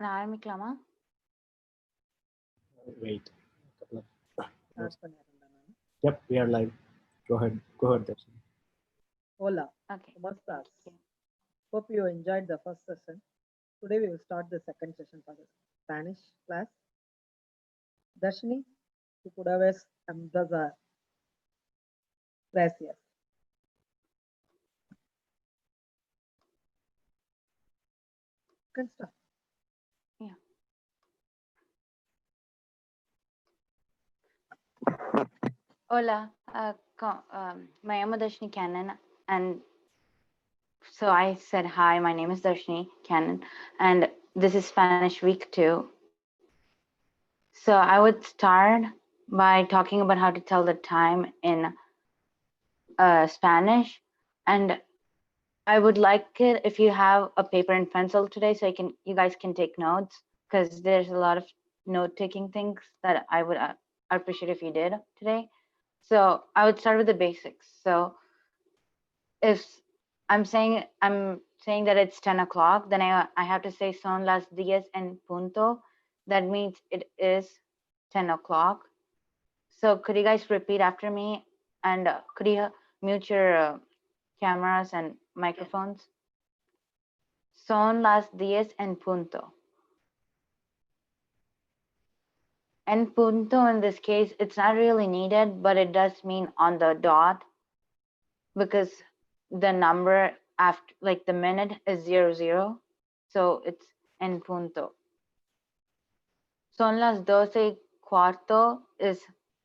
ஆரம்பிக்கலாமா? Wait. Couple of- Start பண்ணிடுறேன் நான். Yep, we are live. Go ahead. Go ahead, Darshini. Hola, Okay. ¿cómo estás? Okay. Hope you enjoyed the first session. Today we will start the second session for the Spanish class. Darshini, tú puedes vez empezar. Gracias. Can start. Hola, me llamo Darshini Cannon, and so I said hi. My name is Darshini Cannon, and this is Spanish week 2. So I would start by talking about how to tell the time in Spanish, and I would like it if you have a paper and pencil today, so you guys can take notes, because there's a lot of note-taking things that I would appreciate if you did today. So I would start with the basics. So if I'm saying that it's 10 o'clock, then I have to say son las 10 en punto. That means it is 10 o'clock. So could you guys repeat after me? And could you mute your cameras and microphones? Son las 10 en punto. En punto in this case, it's not really needed, but it does mean on the dot, because the number after, like the minute is 00, so it's en punto. Son las 12:15 is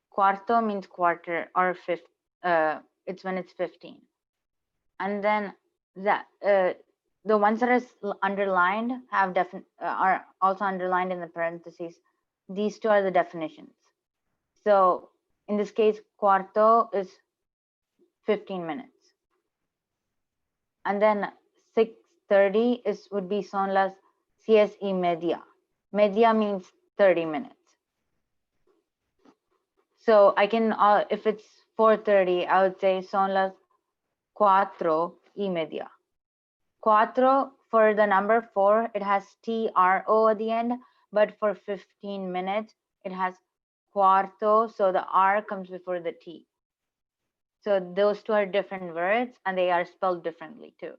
cuarto means quarter or fifth. It's when it's 15, and then that the ones that are underlined have are also underlined in the parentheses. These two are the definitions. So in this case, cuarto is 15 minutes. And then 6:30 would be son las 10:30. Media means 30 minutes. So I can, if it's 4:30, I would say son las 4:30. Cuatro, for the number 4, it has TRO at the end, but for 15 minutes, it has cuarto, so the R comes before the T. So those two are different words, and they are spelled differently too.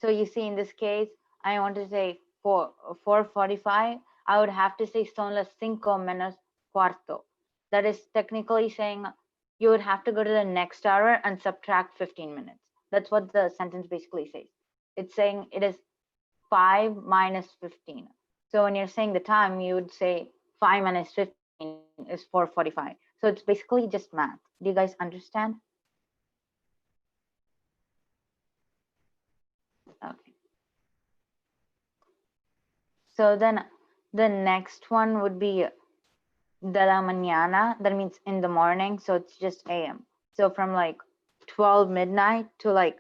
So you see, in this case, I want to say 4:45. I would have to say son las 5 menos cuarto. That is technically saying you would have to go to the next hour and subtract 15 minutes. That's what the sentence basically says. It's saying it is 5 minus 15. So when you're saying the time, you would say 5 minus 15 is 4:45. So it's basically just math. Do you guys understand? Okay. So then the next one would be de la mañana. That means in the morning. So it's just AM. So from like 12 midnight to like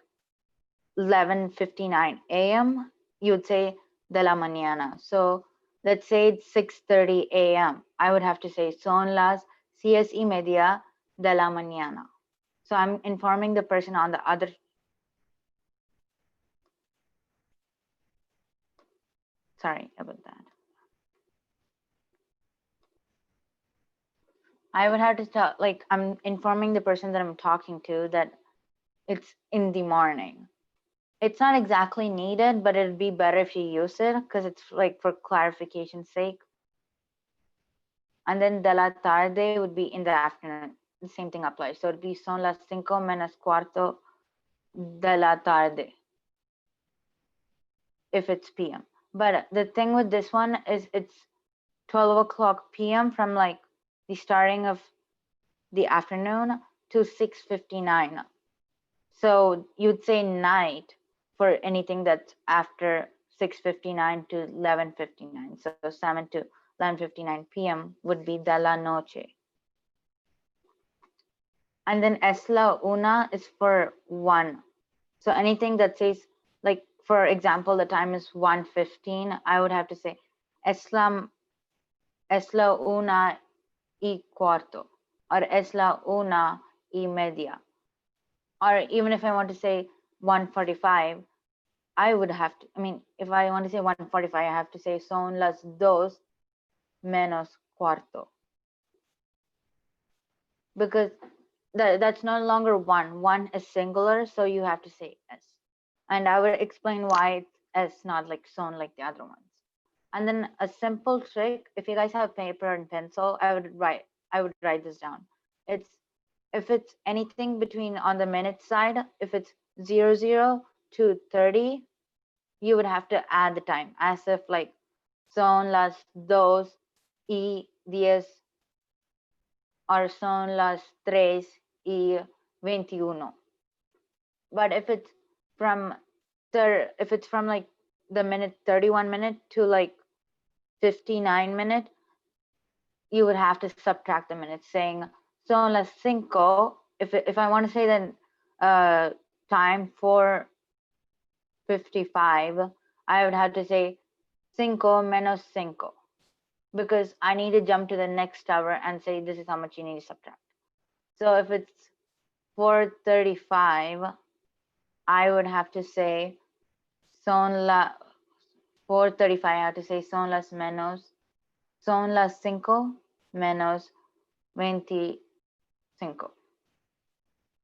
11:59 AM, you would say de la mañana. So let's say it's 6:30 AM. I would have to say son las 6:30 de la mañana. So I'm informing the person on the other. Sorry about that. I would have to tell, like, I'm informing the person that I'm talking to that it's in the morning. It's not exactly needed, but it'd be better if you use it, because it's like for clarification's sake. And then de la tarde would be in the afternoon. The same thing applies. So it'd be son las 5 menos cuarto de la tarde if it's PM. But the thing with this one is it's 12 o'clock PM from like the starting of the afternoon to 6:59. So you'd say night for anything that's after 6:59 to 11:59. So 7 to 11:59 PM would be de la noche. And then es la una is for 1. So anything that says, like, for example, the time is 1:15, I would have to say es la una y cuarto, or es la una y media. Or even if I want to say 1:45, I would have to, I mean, if I want to say 1:45, I have to say son las dos menos cuarto. Because that's no longer one. One is singular, so you have to say s. And I will explain why it's s, not like son like the other ones. And then a simple trick, if you guys have paper and pencil, I would write this down. It's if it's anything between on the minute side, if it's 00 to 30, you would have to add the time, as if like son las dos y 10 or son las 3:21. But if it's from like the minute 31 minute to like 59 minute, you would have to subtract the minutes, saying son las 5. If I want to say then time 4:55, I would have to say 5 menos 5, because I need to jump to the next hour and say this is how much you need to subtract. So if it's 4:35, I would have to say son la 4:35. I have to say son las 5 menos 25.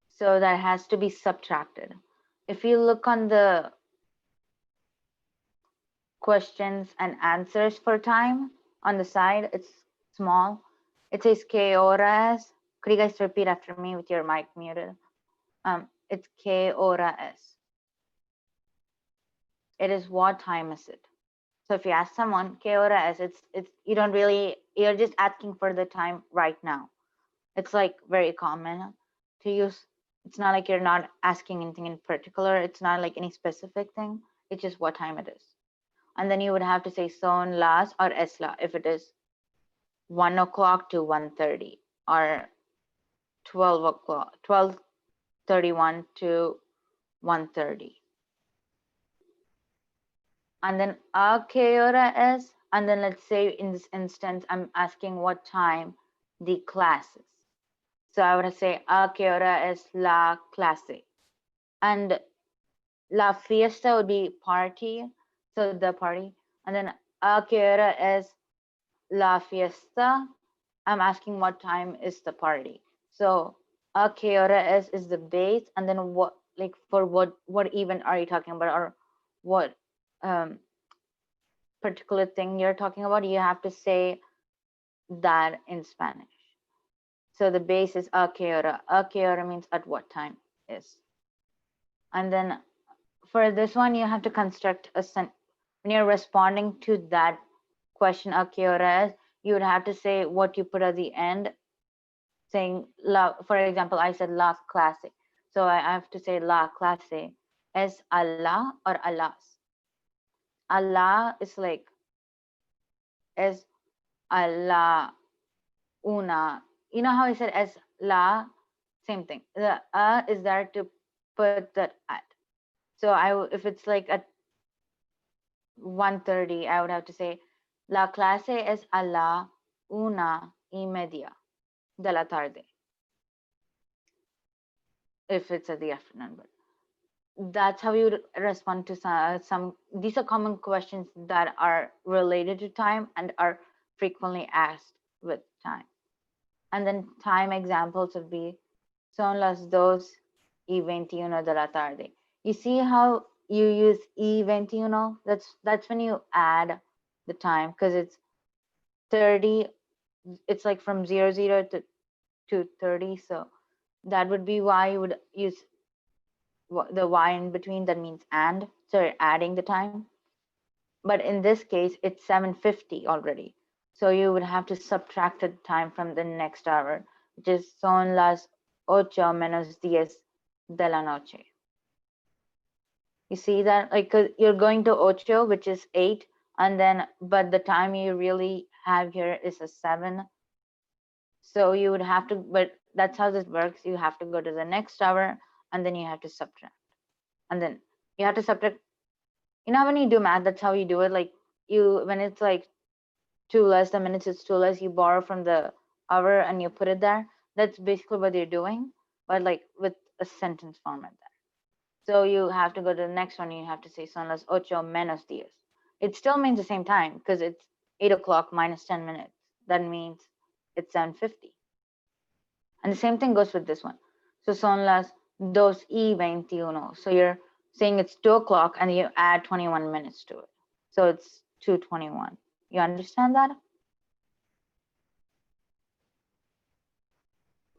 So that has to be subtracted. If you look on the questions and answers for time on the side, it's small. It says ¿Qué hora es? Could you guys repeat after me with your mic muted? It's ¿Qué hora es? It is what time is it? So if you ask someone ¿Qué hora es? It's you're just asking for the time right now. It's like very common to use. It's not like you're not asking anything in particular. It's not like any specific thing. It's just what time it is. And then you would have to say son las or es la if it is 1 o'clock to 1:30 or 12 o'clock, 12:31 to 1:30. And then a qué hora es, and then let's say in this instance, I'm asking what time the class is. So I would say a qué hora es la clase. And la fiesta would be party, so the party. And then a qué hora es la fiesta, I'm asking what time is the party. So a qué hora is the base, and then what, like for what event are you talking about, or what particular thing you're talking about, you have to say that in Spanish. So the base is a qué hora. A qué hora means at what time is. And then for this one, you have to construct a sentence. When you're responding to that question, a qué hora es, you would have to say what you put at the end, saying la. For example, I said la clase, so I have to say la clase es a la or a las. A la is like es a la una. You know how I said es la, same thing. The is there to put that at. So if it's like at 1:30, I would have to say la clase es a la 1:30 de la tarde. If it's at the afternoon, but that's how you would respond to some. These are common questions that are related to time and are frequently asked with time. And then time examples would be son las 2:21 de la tarde. You see how you use y21? That's when you add the time, because it's 30. It's like from 00 to 30. So that would be why you would use the y in between. That means and. So you're adding the time. But in this case, it's 7:50 already. So you would have to subtract the time from the next hour, which is son las 8 menos 10 de la noche. You see that? Like, you're going to 8, which is 8, and then, but the time you really have here is a 7. So you would have to, but that's how this works. You have to go to the next hour, and then you have to subtract. And then you have to subtract. You know, when you do math, that's how you do it. Like, when it's like 2 less, the minutes is 2 less, you borrow from the hour and you put it there. That's basically what you're doing, but like with a sentence format there. So you have to go to the next one. You have to say son las 8 menos 10. It still means the same time because it's 8 o'clock minus 10 minutes. That means it's 7:50. And the same thing goes with this one. So son las 2:21. So you're saying it's 2 o'clock and you add 21 minutes to it. So it's 2:21. You understand that?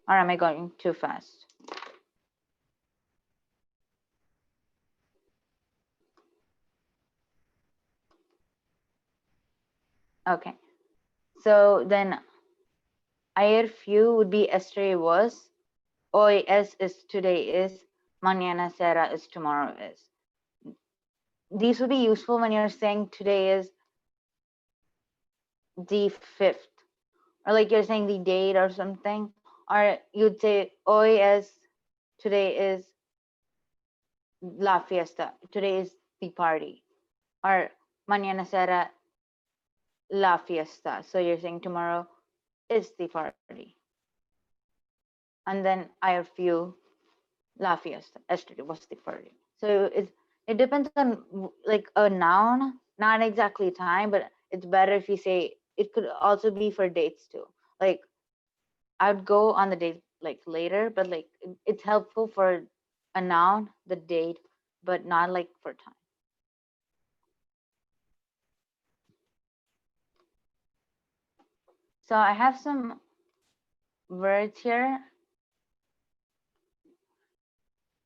Or am I going too fast? Okay. So then ayer few would be yesterday was, hoy es today is, mañana será is tomorrow is. These would be useful when you're saying today is the 5th, or like you're saying the date or something, or you'd say hoy es, today is la fiesta, today is the party, or mañana será la fiesta. So you're saying tomorrow is the party. And then ayer few, la fiesta, yesterday was the party. So it depends on like a noun, not exactly time, but it's better if you say it could also be for dates too. Like I would go on the date like later, but like it's helpful for a noun, the date, but not like for time. So I have some words here,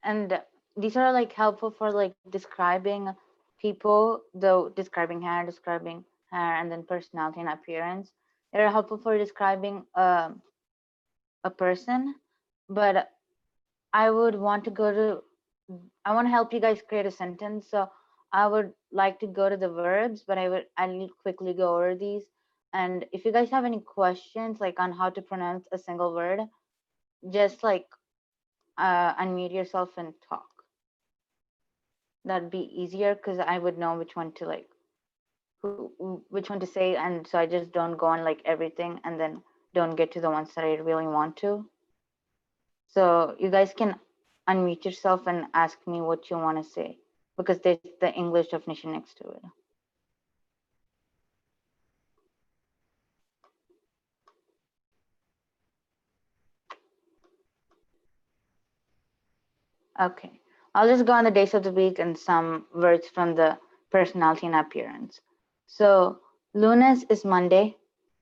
and these are like helpful for like describing people, though describing hair, and then personality and appearance. They're helpful for describing a person, but I would want to go to, I want to help you guys create a sentence. So I would like to go to the verbs, but I'll quickly go over these. And if you guys have any questions like on how to pronounce a single word, just like unmute yourself and talk. That'd be easier because I would know which one to like, which one to say, and so I just don't go on like everything and then don't get to the ones that I really want to. So you guys can unmute yourself and ask me what you want to say because there's the English definition next to it. Okay, I'll just go on the days of the week and some words from the personality and appearance. So lunes is Monday,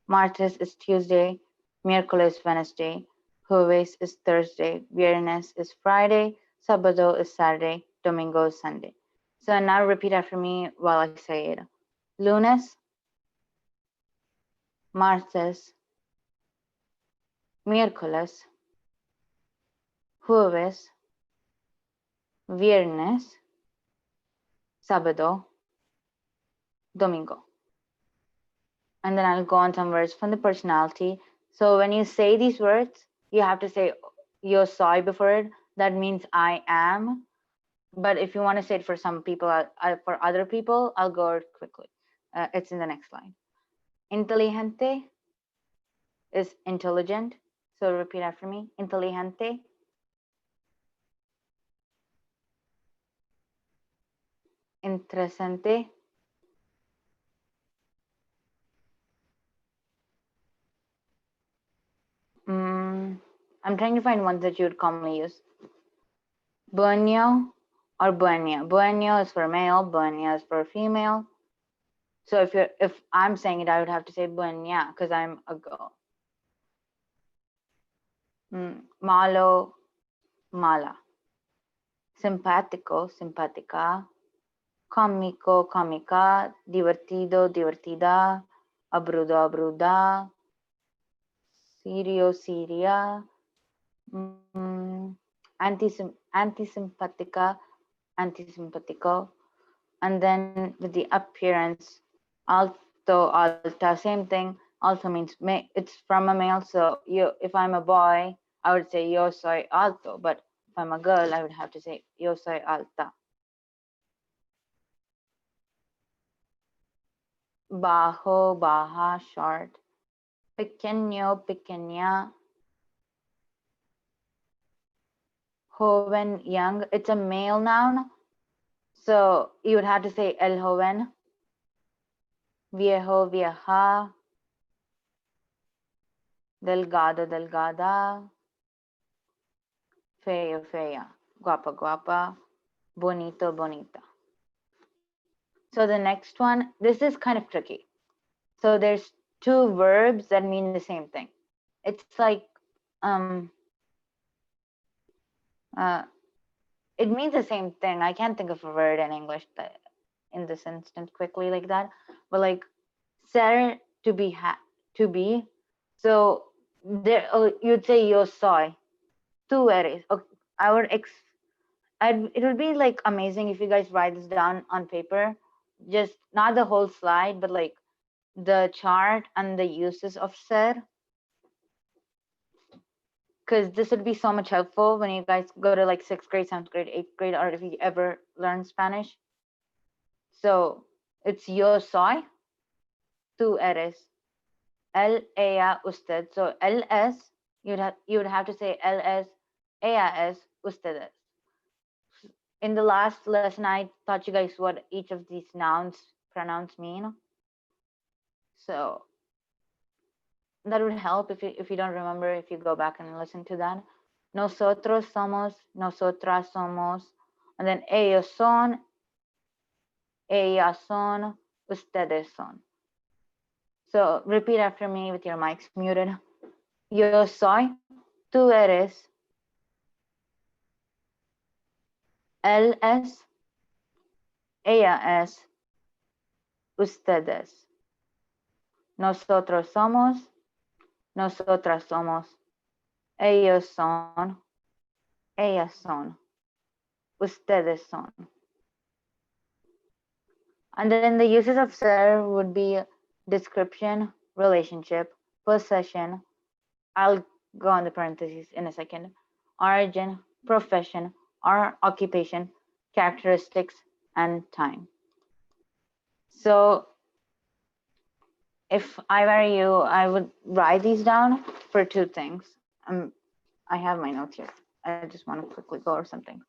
martes is Tuesday, miércoles Wednesday, jueves is Thursday, viernes is Friday, sábado is Saturday, domingo is Sunday. So now repeat after me while I say it. Lunes, martes, miércoles, jueves, viernes, sábado, domingo. And then I'll go on some words from the personality. So when you say these words, you have to say yo soy before it. That means I am. But if you want to say it for some people, for other people, I'll go quickly. It's in the next line. Inteligente is intelligent. So repeat after me. Inteligente. Interesante. I'm trying to find ones that you would commonly use. Buenio or buenia. Buenio is for male, buenia is for female. So if I'm saying it, I would have to say buenia because I'm a girl. Malo, mala. Simpático, simpática. Cómico, cómica. Divertido, divertida. Abrudo, abruda. Serio, seria. Antisimpática, antisimpático. And then with the appearance, alto, alta, same thing. Also means it's from a male. So if I'm a boy, I would say yo soy alto. But if I'm a girl, I would have to say yo soy alta. Bajo, baja, short. Pequeño, pequeña. joven, young. It's a male noun. So you would have to say el joven, viejo, vieja, delgado, delgada, feo, fea, guapa, guapa, bonito, bonita. So the next one, this is kind of tricky. So there's two verbs that mean the same thing. It's like it means the same thing. I can't think of a word in English that in this instance quickly like that. But like ser to be to be. So there you'd say yo soy. Tú eres. Okay, I would it would be like amazing if you guys write this down on paper. Just not the whole slide, but like the chart and the uses of ser, because this would be so much helpful when you guys go to like 6th grade, 7th grade, 8th grade, or if you ever learn Spanish. So it's yo soy, tú eres, él, ella, usted. So él es, you would have to say él es, ella es, usted es. In the last lesson, I taught you guys what each of these pronouns mean. So that would help if you don't remember, if you go back and listen to that. Nosotros somos, nosotras somos, and then ellos son, ellas son, ustedes son. So repeat after me with your mics muted. Yo soy, tú eres, él es, ella es, ustedes. Nosotros somos, nosotras somos, ellos son, ellas son, ustedes son. And then the uses of ser would be description, relationship, possession. I'll go on the parentheses in a second. Origin, profession, or occupation, characteristics, and time. So if I were you, I would write these down for two things. I have my notes here. I just want to quickly go over something.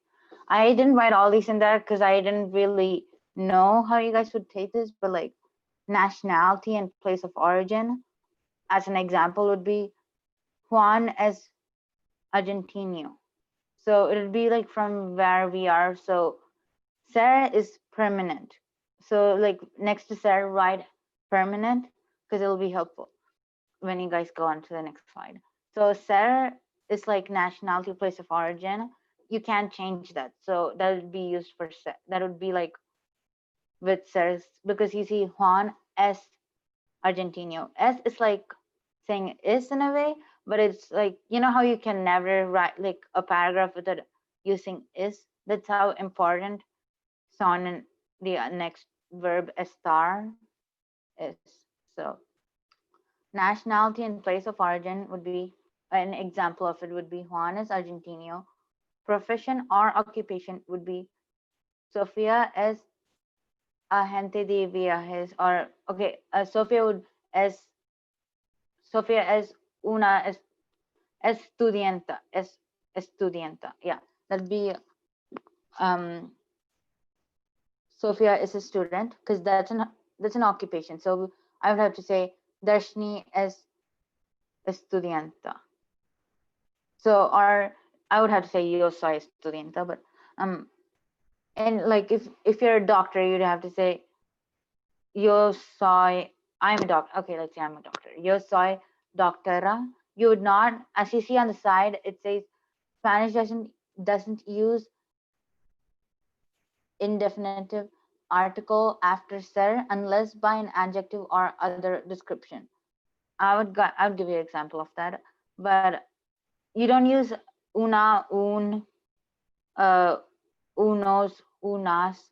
I didn't write all these in there because I didn't really know how you guys would take this, but like nationality and place of origin, as an example, would be Juan es Argentino. So it would be like from where we are. So ser is permanent. So like next to ser, write permanent because it'll be helpful when you guys go on to the next slide. So ser is like nationality, place of origin. You can't change that. So that would be used for ser. That would be like with sers, because you see Juan es Argentino. Es is like saying is in a way, but it's like, you know how you can never write like a paragraph without using is? That's how important son and the next verb estar is. So nationality and place of origin would be an example of it would be Juan es Argentino. Profession or occupation would be Sofia es agente de viajes, or okay, Sofia es una estudianta, estudianta. Yeah, that'd be Sofia is a student, because that's an occupation. So I would have to say Darshni es estudianta. So, or I would have to say yo soy estudianta, but and like if you're a doctor, you'd have to say yo soy, I'm a doctor. Okay, let's say I'm a doctor. Yo soy doctora. You would not, as you see on the side, it says Spanish doesn't use indefinitive article after ser unless by an adjective or other description. I would give you an example of that, but you don't use una, un, unos, unas.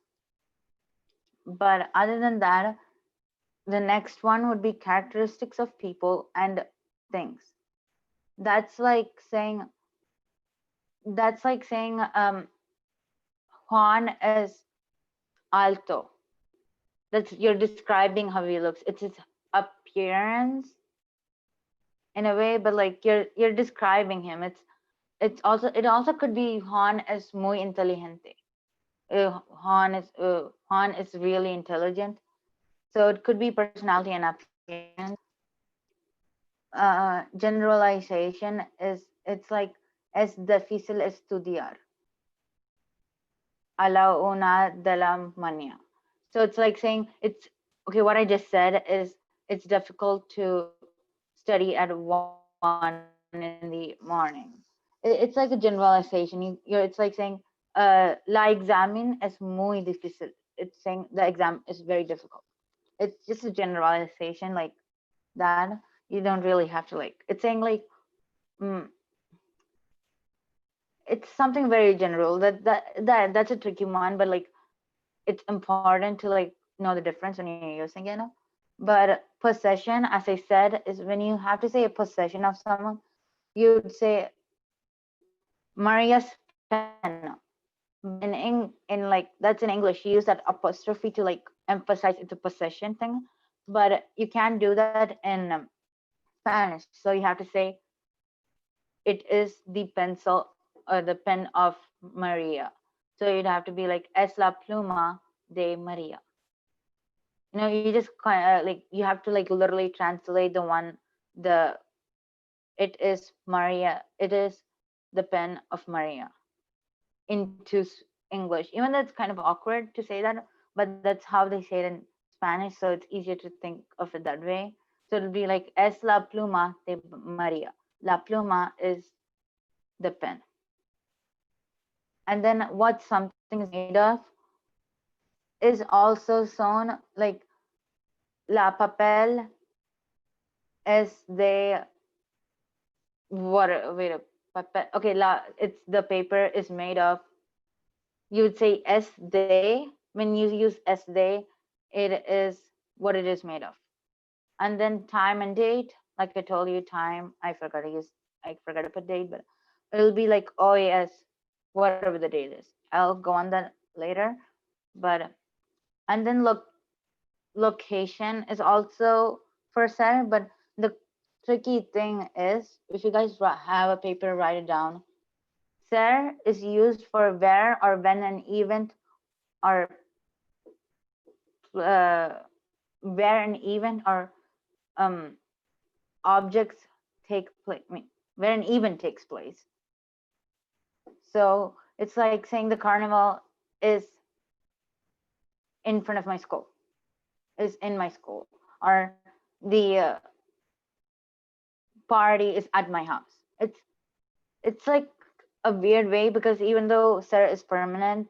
But other than that, the next one would be characteristics of people and things. That's like saying Juan is alto. That's, you're describing how he looks. It's his appearance in a way, but like you're describing him. It's it also could be Juan es muy inteligente. Juan is really intelligent. So it could be personality and appearance. Generalization is, it's like es difícil estudiar a la una de la mañana. So it's like saying it's okay. What I just said is it's difficult to study at 1 in the morning. It's like a generalization. It's like saying la examen es muy difícil. It's saying the exam is very difficult. It's just a generalization like that. You don't really have to like. It's saying like mm, it's something very general. That's a tricky one, but like it's important to like know the difference when you're using it. But possession, as I said, is when you have to say a possession of someone, you would say Maria's pen. But in like that's in English, you use that apostrophe to like emphasize it's a possession thing. But you can't do that in Spanish. So you have to say it is the pencil or the pen of Maria. So you'd have to be like es la pluma de Maria. You just kind of like you have to like literally translate it is Maria, it is the pen of Maria into English. Even though it's kind of awkward to say that, but that's how they say it in Spanish, so it's easier to think of it that way. So it'll be like es la pluma de Maria. La pluma is the pen. And then what something is made of is also shown, like la papel es de what, wait, papel, okay, it's the paper is made of, you would say es de. When you use es de, it is what it is made of. And then time and date, like I told you, time, I forgot to put date, but it'll be like OAS, whatever the date is. I'll go on that later. But and then location is also for ser, but the tricky thing is, if you guys have a paper, write it down. Ser is used for where or when an event or where an event or objects take place. Where an event takes place. So it's like saying the carnival is in front of my school, is in my school, or the party is at my house. It's like a weird way, because even though ser is permanent,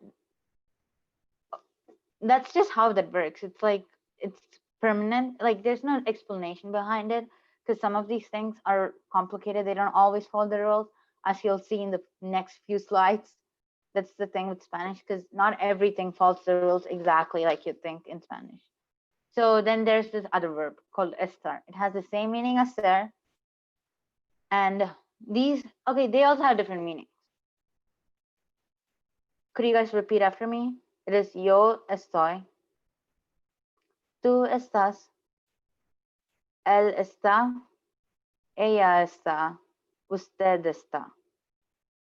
that's just how that works. It's like it's permanent, like there's no explanation behind it, because some of these things are complicated. They don't always follow the rules, as you'll see in the next few slides. That's the thing with Spanish, because not everything follows the rules exactly like you think in Spanish. So then there's this other verb called estar. It has the same meaning as ser, and these, okay, they also have different meanings. Could you guys repeat after me? It is yo estoy, tú estás, él está, ella está, usted está,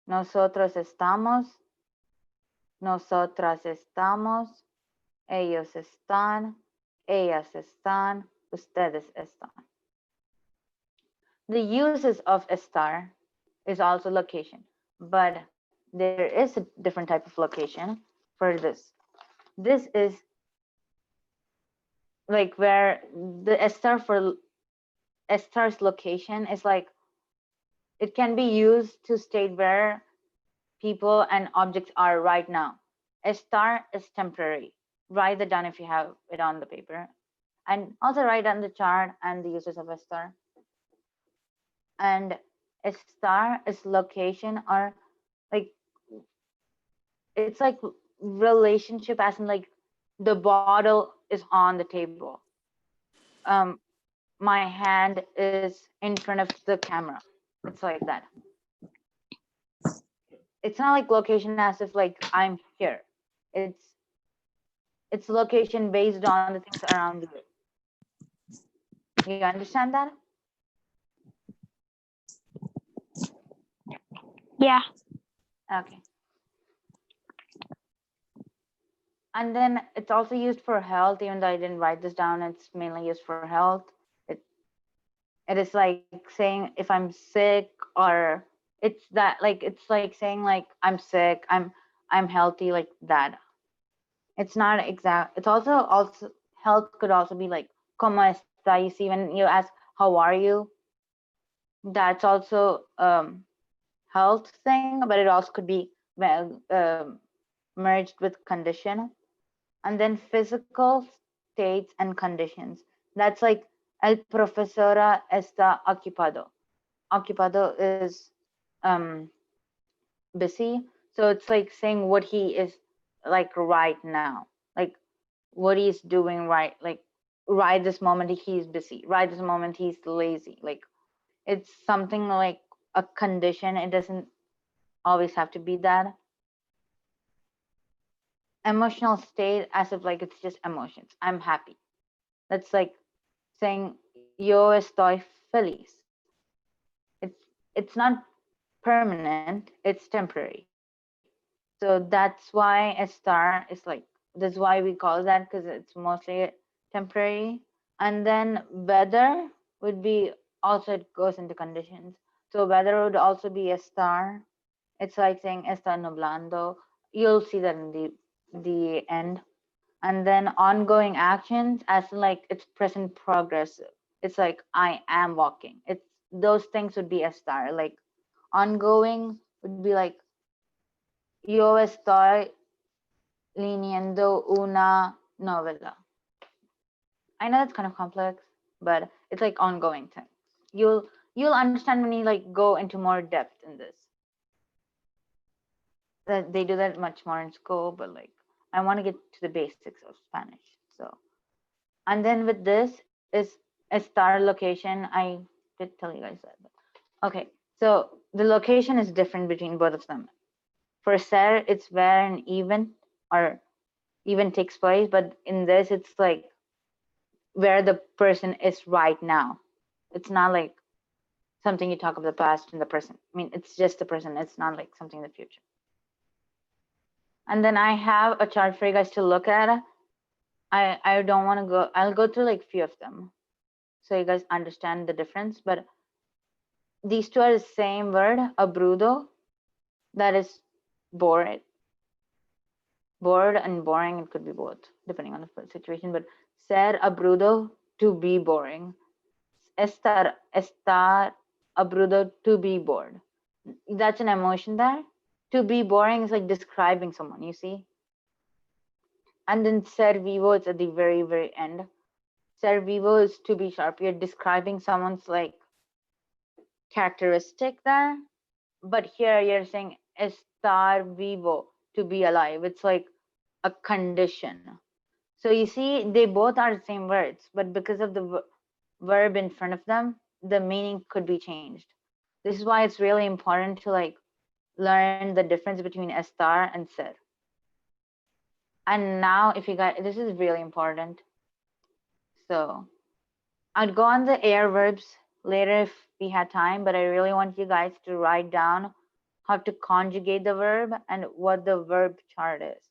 nosotros estamos, nosotras estamos, ellos están, ellas están, ustedes están. The uses of estar is also location, but there is a different type of location for this. This is like where the estar's location is like, it can be used to state where people and objects are right now. Estar is temporary. Write that down if you have it on the paper, and also write down the chart and the uses of estar. And estar is location, or like it's like relationship, as in like the bottle is on the table. My hand is in front of the camera. It's like that. It's not like location as if like I'm here. It's location based on the things around you. You understand that? Yeah. Okay. And then it's also used for health, even though I didn't write this down, it's mainly used for health. It is like saying if I'm sick, or it's that, like, it's like saying like I'm sick, I'm healthy, like that. It's not exact. It's also health could also be like como está. You see, when you ask how are you, that's also health thing, but it also could be merged with condition. And then physical states and conditions. That's like el profesora está ocupado. Ocupado is busy. So it's like saying what he is like right now, like what he's doing like right this moment he's busy, right this moment he's lazy. Like it's something like a condition. It doesn't always have to be that. Emotional state, as if like it's just emotions. I'm happy. That's like saying yo estoy feliz. It's not permanent, it's temporary. So that's why Estar is like, that's why we call that, because it's mostly temporary. And then weather would be also, it goes into conditions. So weather would also be Estar. It's like saying está nublando. You'll see that in the end. And then ongoing actions, as in like it's present progressive. It's like I am walking. It's those things would be Estar. Like ongoing would be like yo estoy leyendo una novela. I know that's kind of complex, but it's like ongoing things. You'll understand when you like go into more depth in this. That they do that much more in school, but like I want to get to the basics of Spanish. So, and then with this is a star location. I did tell you guys that. But, okay, so the location is different between both of them. For ser, it's where an event or event takes place, but in this, it's like where the person is right now. It's not like something you talk of the past and the present. I mean, it's just the present. It's not like something in the future. And then I have a chart for you guys to look at. I don't want to go, I'll go through like few of them so you guys understand the difference. But these two are the same word, abrudo, that is bored. Bored and boring, it could be both, depending on the situation. But ser abrudo, to be boring. Estar abrudo, to be bored. That's an emotion there. To be boring is like describing someone, you see. And then ser vivo, it's at the very, very end. Ser vivo is to be sharp. You're describing someone's like characteristic there. But here you're saying estar vivo, to be alive. It's like a condition. So you see, they both are the same words, but because of the verb in front of them, the meaning could be changed. This is why it's really important to like learn the difference between estar and ser. And now if you guys, this is really important. So I'd go on the air verbs later if we had time, but I really want you guys to write down how to conjugate the verb and what the verb chart is.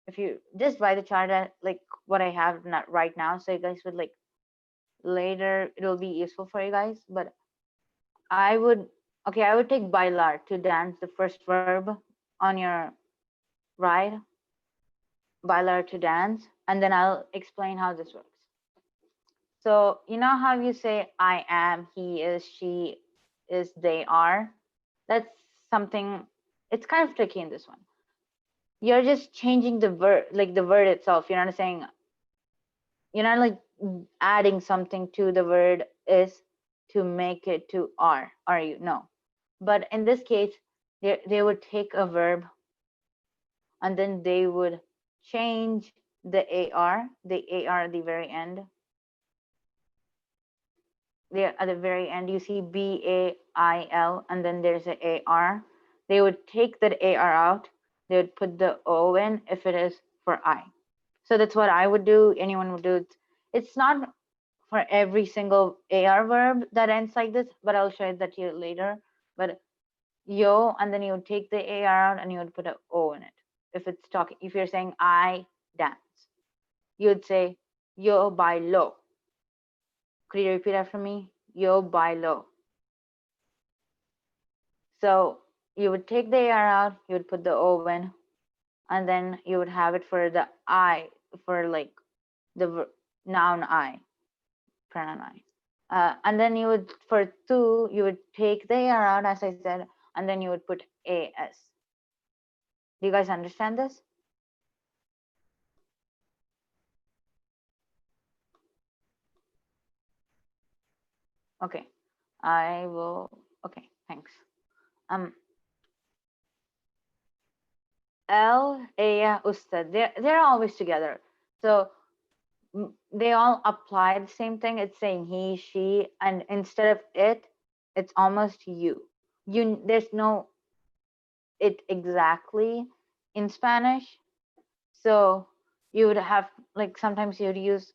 If you just write the chart at like what I have not right now, so you guys would like later, it'll be useful for you guys. But I would take bailar, to dance, the first verb on your right, bailar, to dance, and then I'll explain how this works. So you know how you say I am, he is, she is, they are? That's something, it's kind of tricky in this one. You're just changing the verb, like the word itself. You're not saying, you're not like adding something to the word is to make it to are you? No. But in this case, they would take a verb and then they would change the AR at the very end. There at the very end, you see BAIL, and then there's a AR. They would take that AR out. They would put the O in if it is for I. So that's what I would do. Anyone would do. It's not for every single AR verb that ends like this, but I'll show you that to you later. But yo, and then you would take the AR out and you would put an O in it. If you're saying I dance, you would say yo bailo. Could you repeat after me? Yo bailo. So you would take the AR out, you would put the O in, and then you would have it for the I, for like the noun I, pronoun I. And then you would, for tu, you would take the AR out, as I said, and then you would put AS. Do you guys understand this? Okay, I will, okay, thanks. El, ella, usted, they're always together. So they all apply the same thing. It's saying he, she, and instead of it, it's almost you. There's no it exactly in Spanish. So you would have, like, sometimes you would use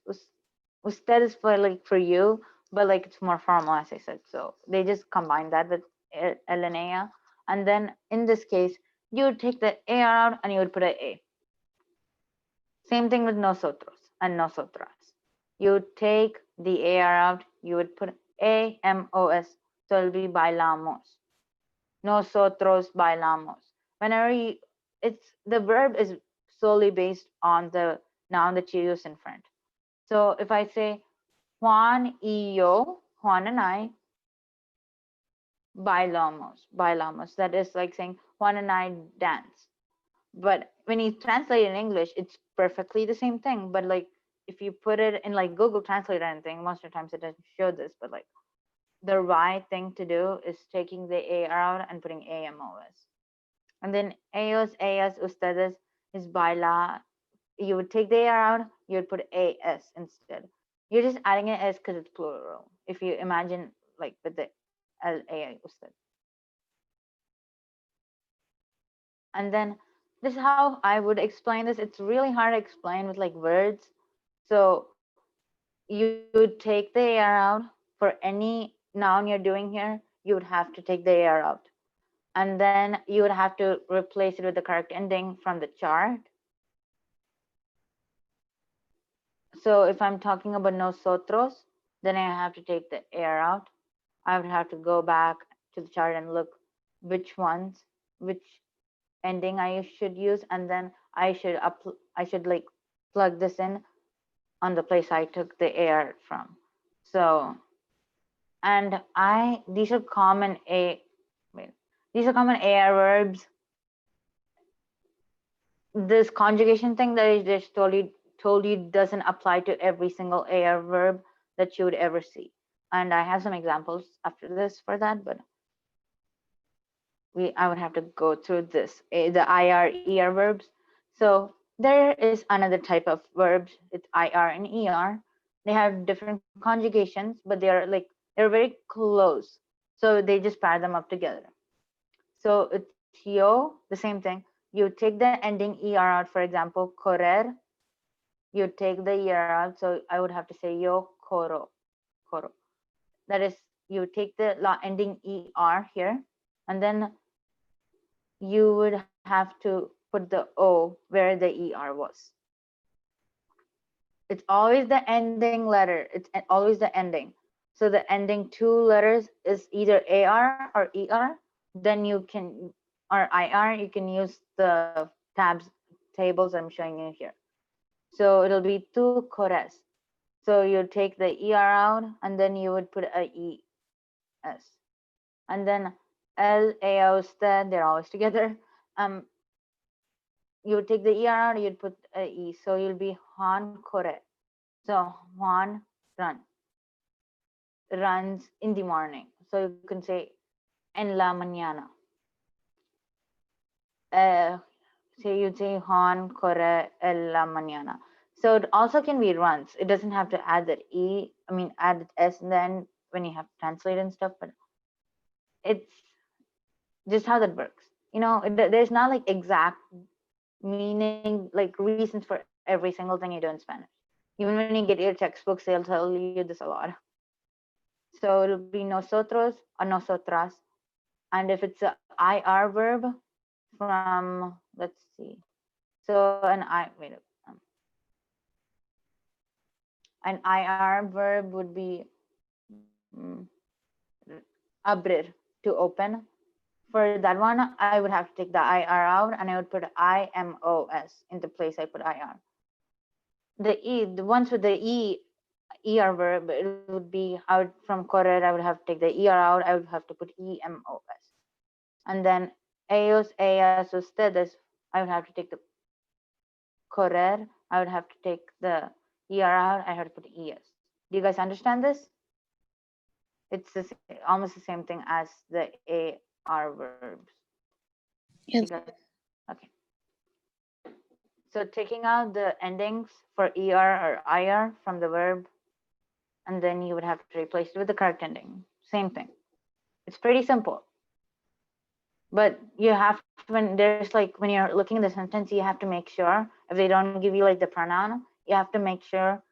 usted is for like for you, but like it's more formal, as I said. So they just combine that with el and ella. And then in this case, you would take the AR out and you would put a A. Same thing with nosotros and nosotras. You would take the AR out, you would put AMOS, so it'll be bailamos. Nosotros bailamos. Whenever the verb is solely based on the noun that you use in front. So if I say Juan y yo, Juan and I, bailamos. That is like saying Juan and I dance. But when you translate in English, it's perfectly the same thing. But like if you put it in like Google Translate or anything, most of the times it doesn't show this. But like the right thing to do is taking the AR out and putting AMOS. And then ellos, ellas, ustedes is baila. You would take the AR out, you would put AS instead. You're just adding an S because it's plural. If you imagine like with the el, ella, usted. And then this is how I would explain this. It's really hard to explain with like words. So you would take the AR out for any noun you're doing here, you would have to take the AR out. And then you would have to replace it with the correct ending from the chart. So if I'm talking about nosotros, then I have to take the AR out. I would have to go back to the chart and look which ending I should use, and then I should like plug this in on the place I took the AR from. So, and these are common AR verbs. This conjugation thing that I just told you doesn't apply to every single AR verb that you would ever see. And I have some examples after this for that, but I would have to go through this, the IR, ER verbs. So there is another type of verbs. It's IR and ER. They have different conjugations, but they're very close. So they just pair them up together. So it's yo, the same thing. You take the ending ER out, for example, correr. You take the ER out, so I would have to say yo corro. That is, you take the ending ER here, and then you would have to put the O where the ER was. It's always the ending letter. It's always the ending. So the ending two letters is either AR or ER. Then you can, or IR, you can use the tables I'm showing you here. So it'll be tu cores. So you take the ER out and then you would put a ES. And then L, A, usted, they're always together. You would take the ER out, you'd put a E. So you'll be Juan corre. So Juan runs in the morning. So you can say en la mañana. So you'd say Juan corre en la mañana. So it also can be runs. It doesn't have to add that add that S and then when you have to translate and stuff, but it's just how that works. There's not like exact meaning, like reasons for every single thing you do in Spanish. Even when you get your textbooks, they'll tell you this a lot. So it'll be nosotros or nosotras. And if it's a IR verb from, let's see. So an IR verb would be abrir, to open. For that one, I would have to take the IR out and I would put IMOS in the place I put IR. The ones with the ER verb, it would be out from correr, I would have to take the ER out, I would have to put EMOS. And then ellos, ellas, ustedes, I would have to take the correr, I would have to take the ER out, I have to put ES. Do you guys understand this? It's almost the same thing as the AR verbs. Yes. Okay. So taking out the endings for ER or IR from the verb, and then you would have to replace it with the correct ending. Same thing. It's pretty simple. But you have to, when there's like, when you're looking at the sentence, you have to make sure if they don't give you like the pronoun, you have to make sure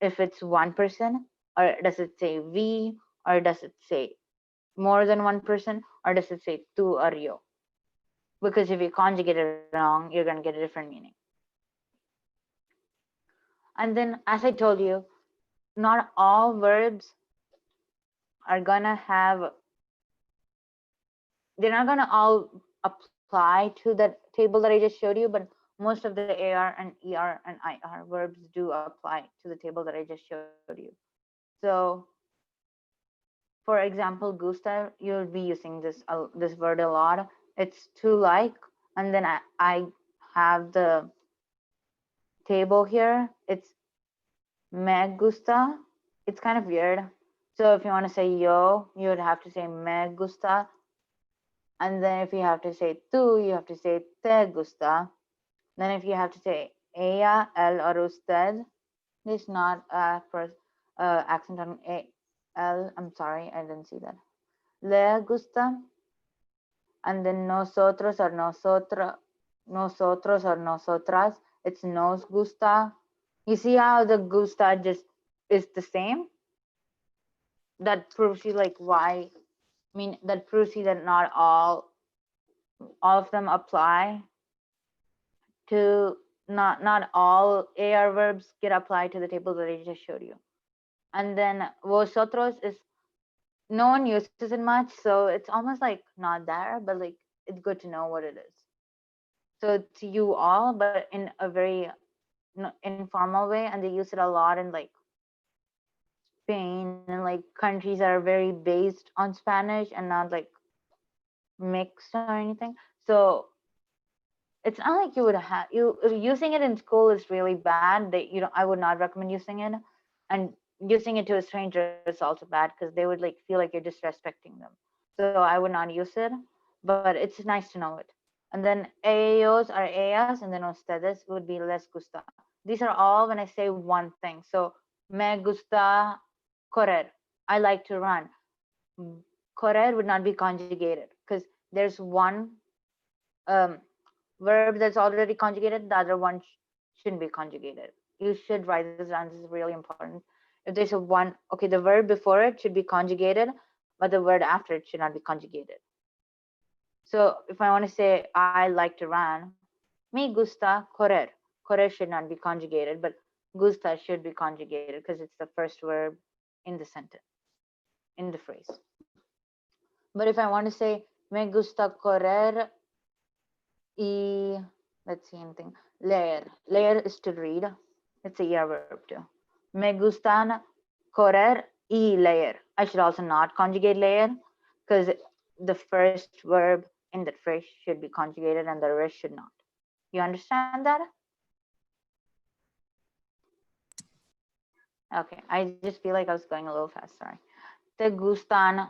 if it's one person, or does it say we, or does it say more than one person, or does it say tú or yo? Because if you conjugate it wrong, you're going to get a different meaning. And then, as I told you, not all verbs are going to have, they're not going to all apply to the table that I just showed you, but most of the AR and ER and IR verbs do apply to the table that I just showed you. So, for example, gusta, you'll be using this word a lot. It's to like, and then I have the table here. It's me gusta. It's kind of weird. So if you want to say yo, you would have to say me gusta. And then if you have to say tú, you have to say te gusta. Then if you have to say ella, él, or usted, there's not a accent on L. I'm sorry, I didn't see that. Le gusta. And then nosotros or nosotros or nosotras, it's nos gusta. You see how the gusta just is the same? That proves you like why, I mean, that proves you that not all of them apply to, not all AR verbs get applied to the table that I just showed you. And then vosotros is, no one uses it much, so it's almost like not there, but like it's good to know what it is. So it's you all, but in a very informal way, and they use it a lot in like Spain and like countries that are very based on Spanish and not like mixed or anything. So it's not like you would have using it in school is really bad. That I would not recommend using it, and using it to a stranger is also bad because they would like feel like you're disrespecting them. So I would not use it, but it's nice to know it. And then ellos are ellas, and then ustedes would be les gusta. These are all when I say one thing. So me gusta correr. I like to run. Correr would not be conjugated because there's one verb that's already conjugated. The other one shouldn't be conjugated. You should write this down. This is really important. If there's a one, okay, the verb before it should be conjugated, but the word after it should not be conjugated. So if I want to say I like to run, me gusta correr. Correr should not be conjugated, but gusta should be conjugated because it's the first verb in the sentence, in the phrase. But if I want to say me gusta correr y, let's see anything, leer. Leer is to read. It's a ER verb too. Me gustan correr y leer. I should also not conjugate leer because the first verb in that phrase should be conjugated and the rest should not. You understand that? Okay, I just feel like I was going a little fast, sorry. Te gustan,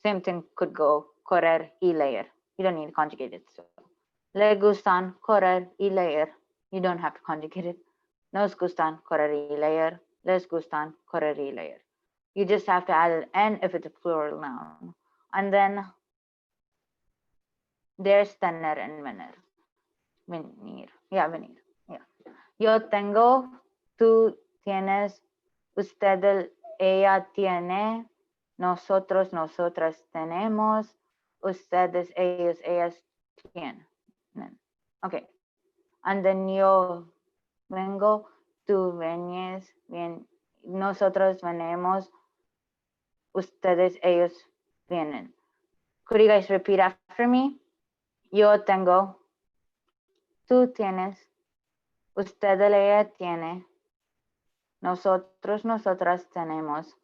same thing could go correr y leer. You don't need to conjugate it. So, le gustan correr y leer. You don't have to conjugate it. Nos gustan correr y leer. Les gustan correr y leer. You just have to add an N if it's a plural noun. And then there's tener and venir. Venir. Yeah, venir. Yeah. Yo tengo, tú tienes, usted, ella tiene, nosotros, nosotras tenemos, ustedes, ellos, ellas tienen. Okay. And then yo vengo, tú vienes, nosotros venimos, ustedes, ellos vienen. Could you guys repeat after me? Yo tengo, tú tienes, usted, ella tiene, nosotros, nosotras tenemos,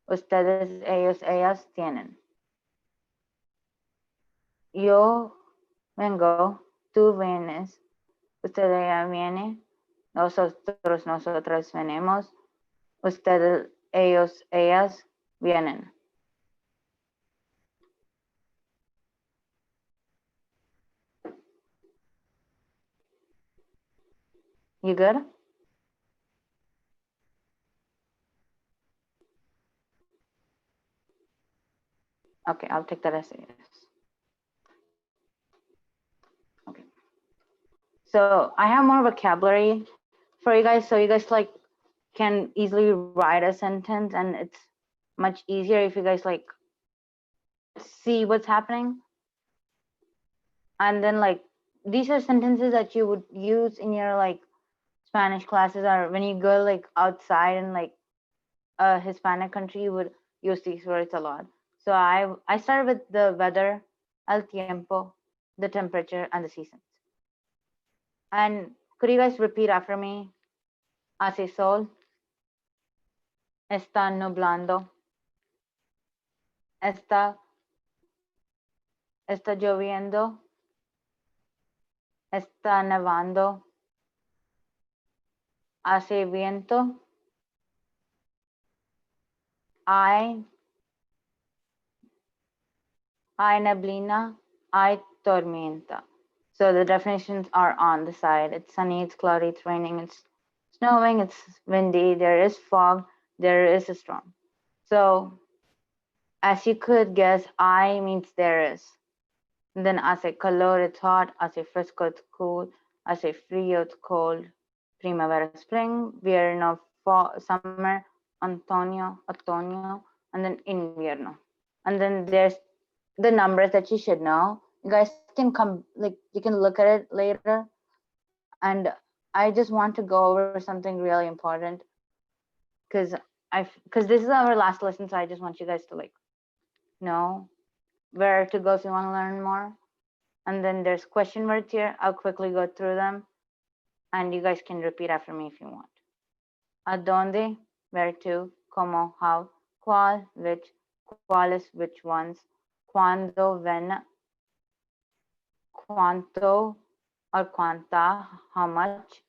ustedes, ellos, ellas tienen. Yo vengo, tú vienes, usted, ella viene, nosotros, nosotras venimos, ustedes, ellos, ellas vienen. You good? Okay, I'll take that as a yes. Okay. So I have more vocabulary for you guys, so you guys like can easily write a sentence, and it's much easier if you guys like see what's happening. And then like these are sentences that you would use in your like Spanish classes, or when you go like outside in like a Hispanic country, you would use these words a lot. So I started with the weather, el tiempo, the temperature, and the seasons. And could you guys repeat after me? Hace sol, está nublando, está lloviendo, está nevando, hace viento, hay neblina, hay tormenta. So the definitions are on the side. It's sunny, it's cloudy, it's raining, it's snowing, it's windy, there is fog, there is a storm. So as you could guess, I means there is. And then hace calor, it's hot, hace fresco, it's cool, hace frío, it's cold, primavera, spring, invierno, fall, summer, otoño, and then invierno. And then there's the numbers that you should know. You guys can come, like you can look at it later. And I just want to go over something really important because this is our last lesson, so I just want you guys to like know where to go if you want to learn more. And then there's question words here. I'll quickly go through them, and you guys can repeat after me if you want. A dónde, where to, cómo, how, cuál, which, cuáles, which ones, cuándo, when, cuánto, or cuánta, how much,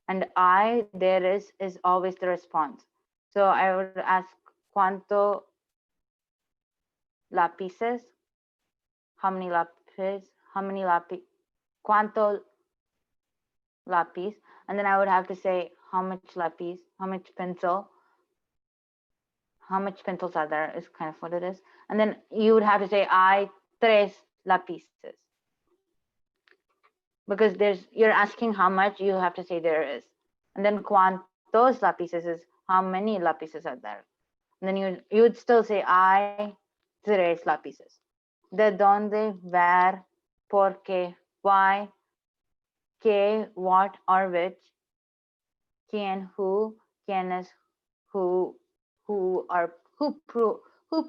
and I, there is always the response. So I would ask cuánto lápices, how many lápiz, cuánto lápiz, and then I would have to say how much lápiz, how much pencil, how much pencils are there is kind of what it is. And then you would have to say hay tres lápices. Because you're asking how much, you have to say there is. And then cuántos lápices is how many lápices are there. And then you would still say hay tres lápices. De dónde, where, por qué, why, qué, what, or which, quién, who, quiénes, who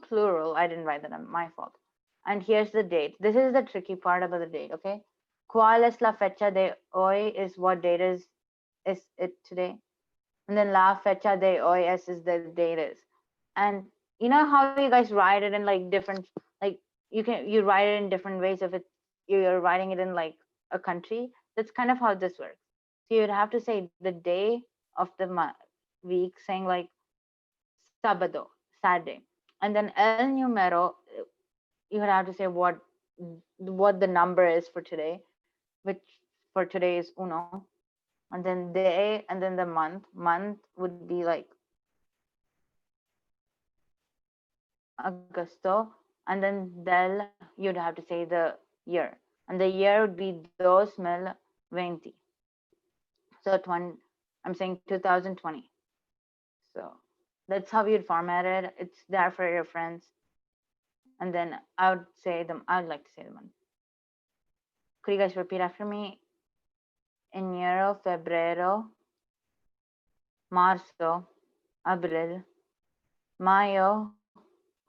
plural. I didn't write that on my fault. And here's the date. This is the tricky part about the date, okay? ¿Cuál es la fecha de hoy is what date is it today? And then la fecha de hoy is the date is. And you know how you guys write it in like different, like you write it in different ways if you're writing it in like a country. That's kind of how this works. So you'd have to say the day of the week, saying like sábado, Saturday. And then el número, you would have to say what the number is for today, which for today is uno. And then day, and then the month would be like Agosto, and then del, you'd have to say the year, and the year would be 2020. So I'm saying 2020. So that's how you'd format it. It's there for your friends. and then I would say them. I would like to say them. Could you guys repeat after me? Enero, febrero, marzo, abril, mayo,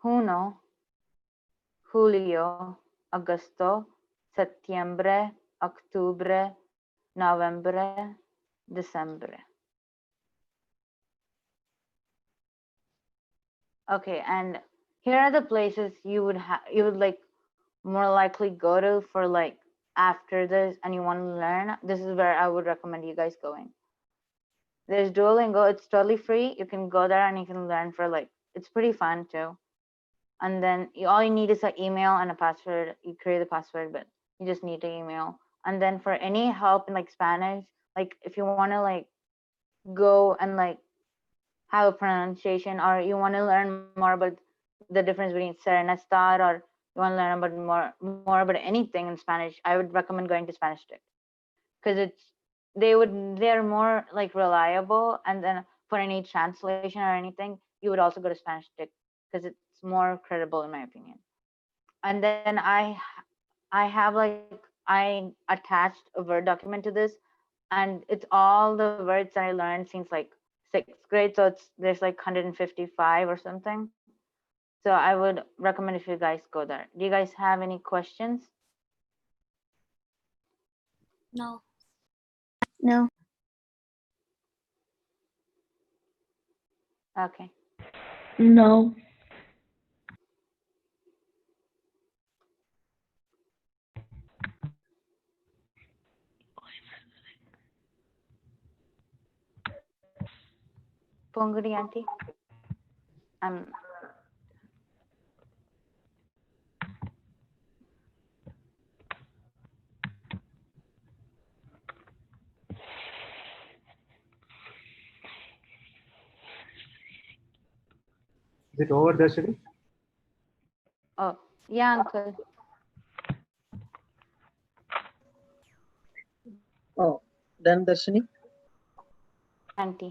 junio, julio, agosto, septiembre, octubre, noviembre, diciembre. Okay, and here are the places you would like more likely go to for like after this, and you want to learn. This is where I would recommend you guys going. There's Duolingo. It's totally free. You can go there and you can learn for like, it's pretty fun too. And then all you need is an email and a password. You create the password, but you just need the email. And then for any help in like Spanish, like if you want to like go and like have a pronunciation, or you want to learn more about the difference between ser and estar, or you want to learn about more about anything in Spanish, I would recommend going to Spanish Stick, because they're more like reliable. And then for any translation or anything, you would also go to Spanish Stick because it's more credible in my opinion. And then I have like, I attached a Word document to this, and it's all the words that I learned since like 6th grade. So there's like 155 or something. So I would recommend if you guys go there. Do you guys have any questions? No. No. Okay. No. Ponguri auntie. Is it over, Darshini? Oh yeah, uncle. Oh, done, Darshini? Auntie.